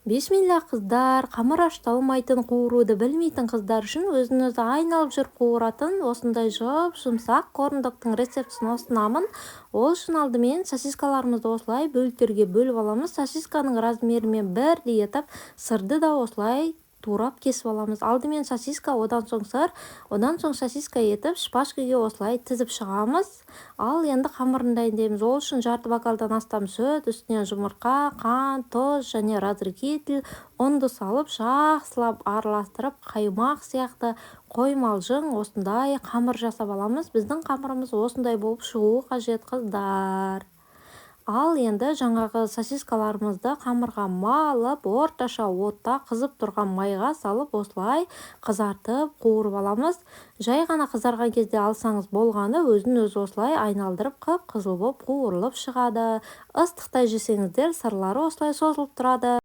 Бисмилля қыздар, қамыр ашталмайтын қуыруды білмейтін қыздар үшін өзін-өзі айналып жүріп қуыратын осындай жұмсақ орындықтың рецептісін ұсынамын. Ол үшін алдымен сосискаларымызды осылай бөліктерге бөліп аламыз. Сосисканың размерімен бірдей етіп, сырды да осылай турап кесіп аламыз. Алдымен сосиска, одан соң сыр, одан соң сосиска етіп, шпажкаға осылай тізіп шығамыз. Ал енді қамырын дайындаймыз. Ол үшін жарты бокалдан астам сүт, үстіне жұмыртқа, қант, тұз және разрыхитель ұнды салып, жақсылап араластырып, қаймақ сияқты қоймалжың осындай қамыр жасап аламыз. Біздің қамырымыз осындай болып шығуы қажет, қыздар. Ал енді жаңағы сосискаларымызды қамырға малып, орташа отта қызып тұрған майға салып, осылай қызартып қуырып аламыз. Жай ғана қызарған кезде алсаңыз болғаны, өзін-өзі осылай айналдырып қып-қызыл болып қуырылып шығады. Ыстықта жесеңіздер, сырлары осылай созылып тұрады.